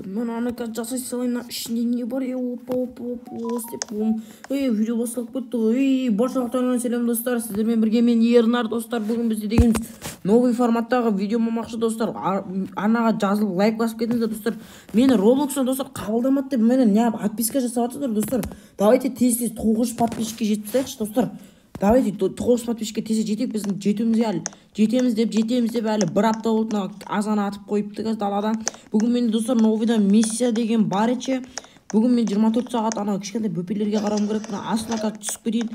Мен аны қазір жасай салайын, ішінде не бар? Опа деп видео басталып кетті. Баршалықтарыңа сәлем достар, сіздермен бірге мен Ернар достар. Бүгін бізде дегеніміз новый форматтағы видео болмақшы достар. Арнаға жазылып лайк басып кетіңіздер достар. Мені Роблокстан достар қабылдамады деп мені не отписка жасап жатыр достар. Давайте тез 900 подписчикке жетсейікші достар. Давайте 900 подписчикке тез жетейік. Біздің жетеміз деп әлі бір апта болды, азан атып қойыпты қазір даладан. Бүгін менде достар новыйда миссия деген бар ече. Бүгін мен 24 сағат ана кішкентай бөпелерге қарауым керек. Астына қазір түсіп кетейін.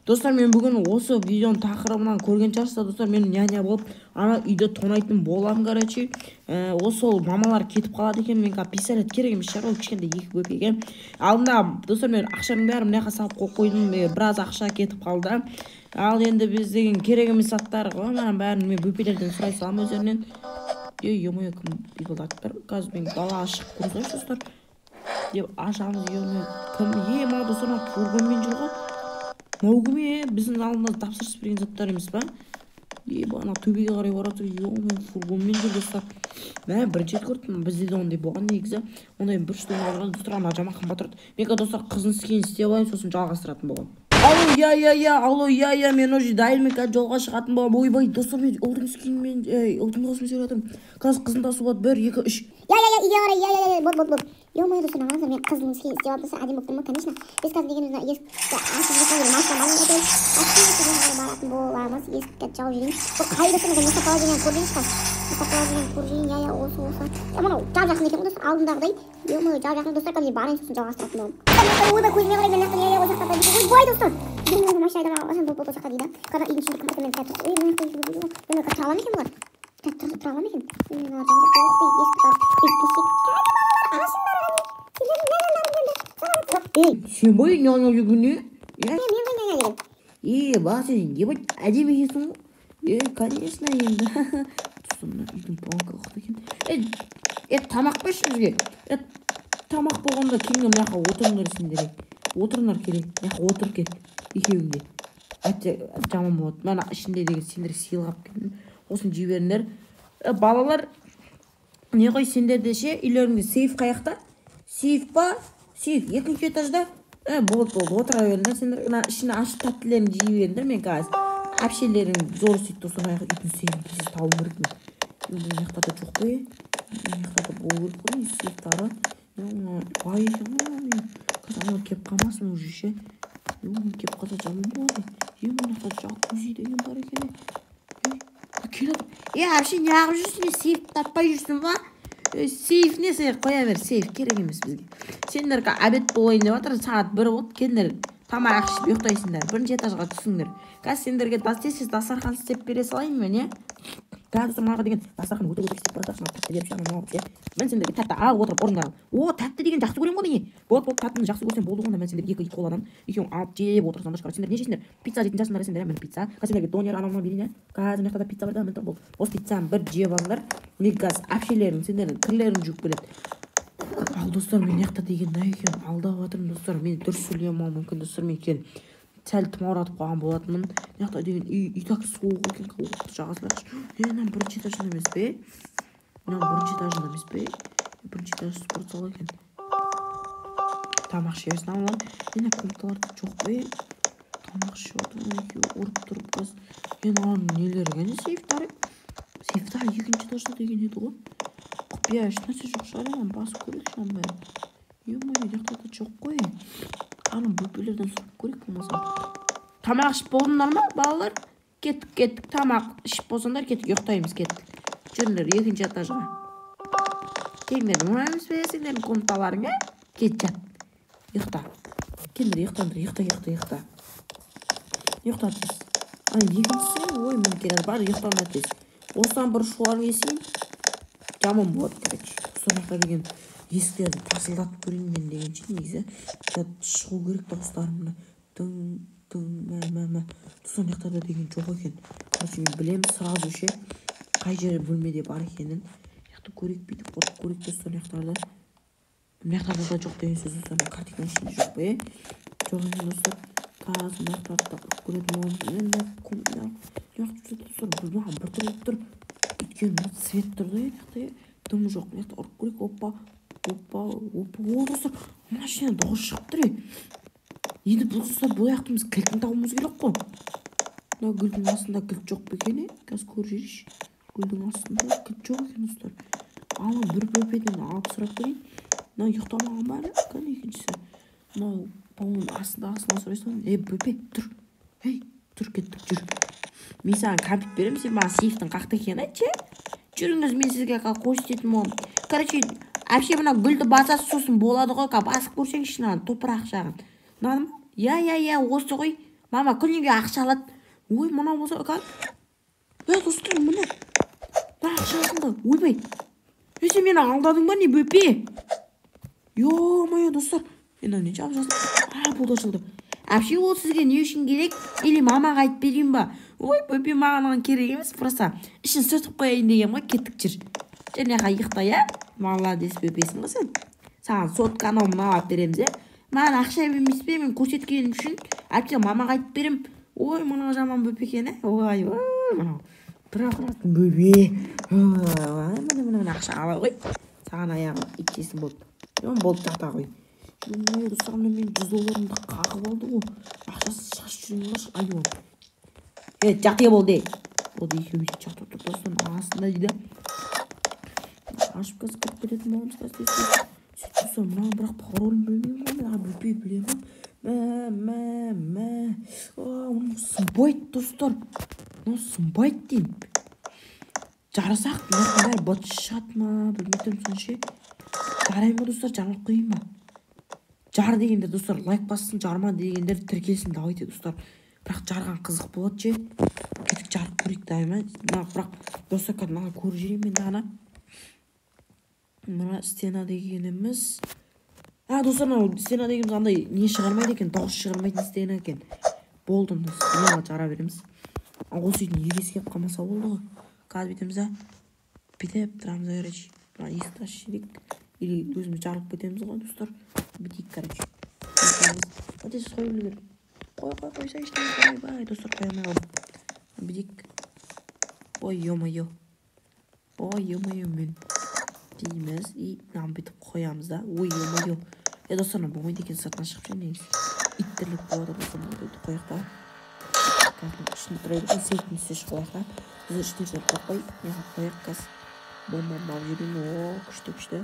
Достар, мен бүгін осы видеоның тақырыбынан көрген шығарсыздар достар, мен няня болып ана үйде тонайтын боламын, короче. Осы ол мамалар кетіп қалады екен, мен пистолет керек емес шығар, ол кішкентай екі бөпеге. Алдында достар, мен ақшаның бәрін мына жаққа салып қойдым, біраз ақша кетіп қалды. Ал енді біз деген керек емес заттар ғой, мен бәрін мен бөпелерден сұрай саламын өздерінен. Ё-моё, кім бипылдатып тұр? Қазір мен далаға шығып көрсайшы достар. Деп ашамыз, кім? Мына достар, фургонмен жүр ғой. Мынау кім? Біздің алдымызда тапсырыс берген заттар емес па? Ана төбеге қарай барып тұр. Ё-моё, фургонмен жүр достар. Мен бірінші рет көрдім, бізде де ондай болған негізі. Ондай бір штук алған достар, ана жаман қымбат тұрды. Мен достар қыздың скинін істеп алайын, сосын жалғастыратын болам. Алло, мен уже дайын, мен қазір жолға шығатын болам. Ойбай, достар, мен ұлдың скинмен, ұлдың қосымен сөйлеп жатырмын. Қазір қыздың тасу болады, 1, 2, 3. Үйге қарай, бот. Ё-моё, достар, ағаңыздар, мен қыздың скинін істеп алып достар, әдемі болып тұрмын, конечно. Біз қазір дегеніміз есікті ашып жүрген машина алып жатырмыз. Баратын боламыз, есікті жауып жүрейін. Бұл қай достар, мен Мұстафа деген көрген шығар. Мұстафа деген көрген, осы. Мынау жап-жақын екен ғой достар, алдындағыдай. Ё-моё, жап-жақын достар, қазір барайын, сосын жалғастыратын болам. Ойбай, көзіме қарай, мен ол жақта ойбай достар. Мен машинада бұл жақта дейді. Қазір үйдің ішінде кім мен тәртіп. Мен тұра аламын екен бұлар. Тұра аламын екен. Сен бой няня жүргені? Мен ба, сен ебать әдемі екенсің ғой? Конечно, енді. Тұсымда үйдің банкі ұқты екен. Тамақ берші бізге. Тамақ болғанда келген мына жаққа отырыңдар сендер. Отырыңдар керек. Мына жаққа отырып кет. Екеуіңде. Жаман болады. Мен ішінде деген сендер сыйлап келдім. Осын жіберіңдер. Балалар, не қой сендерде ше, үйлеріңде сейф қаяқта? Сейф ба? Сейф, екінші этажда? Болды, отыра беріңдер. Сендер ішіне ашып тәттілерін жіберіңдер. Мен қазір әпшелерің зор сөйтті. Осыны үйдің сейфін тез тауым керек мен. Мына жақта да жоқ қой. Мына жақта да болу керек қой, сейфтары. Бай екен ғой. Қазір ана кеп қалмасын уже ше. Кеп қалса жаман болады. Мына жақта жакузи деген бар екен. Келеді. Әпше неғып жүрсің? Сейф таппай жүрсің ба? Сейф не сен қоя бер, сейф керек емес бізге. Сендер обед болайын деп жатыр, сағат 1 болды, келдіңдер тамақ ішіп ұйықтайсыңдар, бірінші этажға түсіңдер. Қазір сендерге тез дастархан істеп бере салайын мен, Қазір маған деген дастархан өте істеп бара жатырсың, тәтті деп жағынан алып, мен сендерге тәтті алып отырып орындар. Тәтті деген жақсы көремін ғой не? Болды, тәттіні жақсы көрсем болды ғой, мен сендерге екі қоладан екеуің алып жеп отырсаңдар шығар. Сендер не жейсіңдер? Пицца жейтін жасыңдар сендер, мен пицца. Қазір сендерге донер анау берейін, қазір мына жақта пицца бар да, мен тұр болды. Осы пиццаны бір жеп алыңдар. Қазір әпшелерің, сендердің кірлерің жуып келеді. Ал достар, мен яқта деген не екен? Алдап жатырмын достар, мен дұрыс сөйлемеуім мүмкін достар, мен екен. Сәл тұмауратып қалған болатынмын. Яқта деген үй так суық екен, оқты жағасыларшы. Мынау бірінші этажында емес пе? Бірінші этаж спортзал екен. Тамақ ішерсін алам. Мына комнаталарда жоқ пе? Тамақ ішіп отырмын, екеуі ұрып тұрып қаз. Аның нелері кәне сейфтары? Сейфтары екінші этажда деген еді ғой. Құпия ешнәрсе жоқ шығар, басып көрейік шам бәрі. Ё-моё, жақта да жоқ қой. Аның бөпелерден сұрап көрейік болмаса. Тамақ ішіп болдыңдар ма, балалар? Кеттік. Тамақ ішіп болсаңдар, кеттік, ұйықтаймыз, кеттік. Жүріңдер екінші этажға. Келіңдер, мұнаймыз бе, сендердің комнаталарыңа? Кет жат. Ұйықта. Келіңдер, ұйықта. Ұйықта тез. Екіншісі, мен келеді, бар, ұйықтауына тез. Осыдан бір шуар есейін. Жаман болады, короче. Сонақта деген есіктерді тасылдатып көрейін мен дегенше негізі. Шығу керек достарымны. Сонақтарда деген жоқ екен. Короче, мен білем сразу ше қай жері бөлмеде бар екенін. Яқты көрек бүйтіп қорып көрек достарда. Мынақтарда да жоқ деген сөз достар. Картинаның ішінде жоқ па, жоқ екен достар. Қазір мынақтарда көретін оламын. Бір тұрып тұр. Өйткені свет тұрды, дым жоқ, ұрып көрек, опа, Опа, о достар, машина дауыс шығып тұр. Енді бұл достар бұл аяқты біз кілтін табуымыз керек қой. Мына гүлдің астында кілт жоқ па екен? Қазір көріп жүрейінші. Гүлдің астында кілт жоқ екен достар. Алын бір бөпеден алып сұрап көрейін. Мына ұйықтамаған ба әлі? Кәне екіншісі. Мынау бауының астына сұрайсың. Бөпе, тұр. Тұр, кеттік, жүр. Мен саған кәмпит беремін, сен маған сейфтің қақта екенін айтшы. Жүріңіз, мен сізге көрсететін боламын. Короче, әпше мына гүлді басасы сосын болады ғой, басып көрсеңші мына топырақ жағын. Мынаны ма? Я, осы ғой. Мама күнге ақша алады. Ой, мына болса, достар, мына ақша алсында. Ойбай. Сен мені алдадың ба не, бөпе? Ё-моё, достар. Мен не жап жаздым? Бұл да жылды. Әпше ол сізге не үшін керек? Или мамаға айтып берейін ба? Ой, бөпе маған керек емес, просто ішін сүртіп қояйын деген ғой, кеттік жүр. Жәнеға ұйықта, я? Молодец бөпесің ғой сен. Саған сотканы мынау алып береміз, я? Маған ақша бермес пе, мен көрсеткенім үшін әпше мамаға айтып берем. Ой, мынау жаман бөпе екен, ой, мынау. Бірақ бөпе. Мына ақша ала ғой. Саған аяғын итесін болды. Болды жақта ғой. Достарымда мен $100 қағып алды ғой. Ақшасы шаш жүрейін баш, айуан. Жақты болды. Болды екеуміз жақты тұр достарым астында дейді. Ашып қазір кіріп кететін боламыз қазір. Сөйтсем, мынау бірақ паролін білмеймін ғой, мен бөпе білемін. Мынау сымбайды достар. Мынау сымбайды деймін. Жарасақ, мынау бәрі быт шығады ма, білмейтім сонше. Жарай ма достар, жармақ қойын ба? Жар дегендер достар, лайк бассын, жарма дегендер тіркелсін, давайте достар. Бірақ жарған қызық болады же. Кетік жарып көрейік дайыма. Бірақ достар, маған көріп жүрейін мен дағына. Мына стена дегеніміз. Достар, стена дегеніміз андай не шығармайды екен, дауыс шығармайтын стена екен. Болды, мына жара береміз. Осы үйдің егесі кеп қалмаса болды ғой. Қазір бетіміз, бітеп тұрамыз, короче. Мына есікті ашып жіберейік. Или өзіміз жарылып кетеміз ғой, достар. Бітейік, короче. Өте сіз қойып үлгер. Қойса ештеңе қоймай, достар, қоймай қалып. Бітейік. Ой, ё-моё. Мен дейміз. И нам бүйтіп қоямыз да. Ой, ё-моё. Достар, болмайды екен сыртынан шығып жүрген негіз. Иттірлік болады, достар, бүйтіп қояқ та. Ішінде тұрайды, сейттің үсте шығып қояқ та. Біз ішіне жүріп қой. Неға қояқ қаз. Бомбам алып жүрген. Күшті.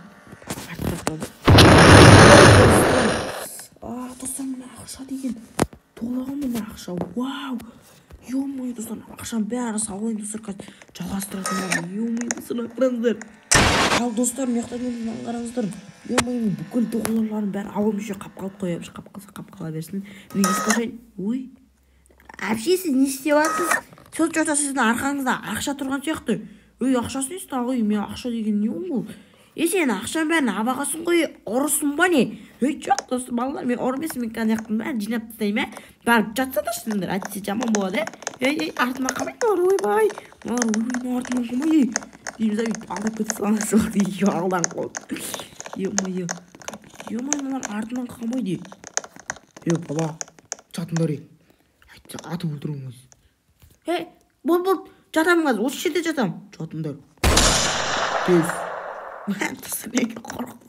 Достар, мына ақша деген. Толаған мына ақша. Вау. Ё-моё, достар, ақшам бәрі сауылайын, достар, қазір жалғастыратын болам. Ё-моё, достар, қараңыздар. Ал достар, мияқтан өзінен қараңыздар. Ё-моё, бүкіл долларларын бәрі ауым үші қапқалып қоямыз. Қапқала берсін. Мен ескашайын. Ой. Әпше, сіз не істеп атсыз? Сол жоқта сіздің арқаңызда ақша тұрған сияқты. Ақшасы не істі ағай? Мен ақша деген не ол? Сен ақшам бәрін абағасын қой, ұрысын ба не? Жоқ, достар, балалар, мен ұрмесын, мен қанаяқтың бәрін жинап тастайым, барып жатса да шынымдар, әйтсе жаман болады, артыма қамайды, ойбай. Артыма қамайды. Дейміз, алдап кетіп саласы болды, алдан қолды. Ё-моё, артынан қамайды. Бала, жатыңдар ен. Атып өлтіріңіз. Бол, жатамын қазір, осы жерде жатам. Жатыңдар. Тез. Достар, неге қорқып.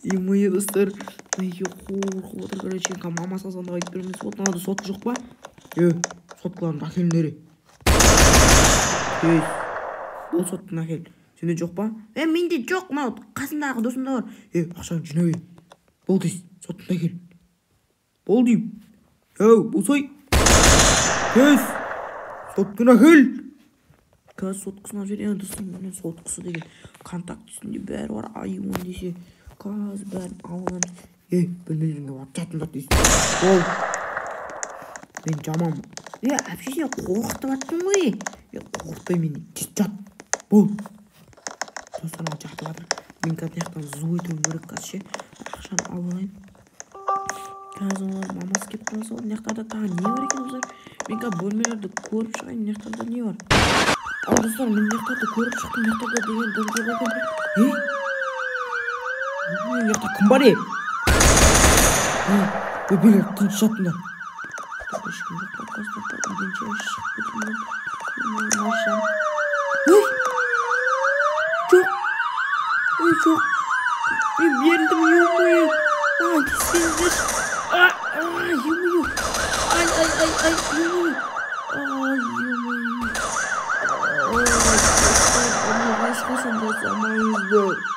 Ё-моё, достар, неге қорқып отыр, короче, мама салсанда қайтып бермес. Вот, мынада сот жоқ па? Соткаларын әкеліңдер. Тез. Ол соттың әкел. Сенде жоқ па? Менде жоқ, мынау қасындағы досымда бар. Ақшаны жинап ел. Бол тез, соттың әкел. Бол дейм. Болсай. Тез. Соттың әкел. Қазір соткысына жіберейін, достар, мен соткысы деген контактісінде бәрі бар, айуан десе. Қазір бәрін алған. Білмеймін, жатыңдар дейсің. Бол. Мен жаман. Әпше сен қорқытып аттың ғой. Қорқытпай мені. Жат. Бол. Достар, жақты батыр. Мен қазір яқтан зу етуім керек қазір. Ақшаны алайын. Қазір мамасы кеп қалса ол яқтарда тағы не бар екен достар? Мен қазір бөлмелерді көріп шығайын, яқтарда не бар? Ал достар, мен яқтарды көріп шықтым, яқтарда деген дұрға қойдым. Яқта кім бар Бөбелер, тынш жатыңдар. Ешкім жоқ па, достар, үйден шығып кетімден. Жоқ. düş. Yumuyor. Ay yumuyor. Yumuyor. Başka sen de zamanızda.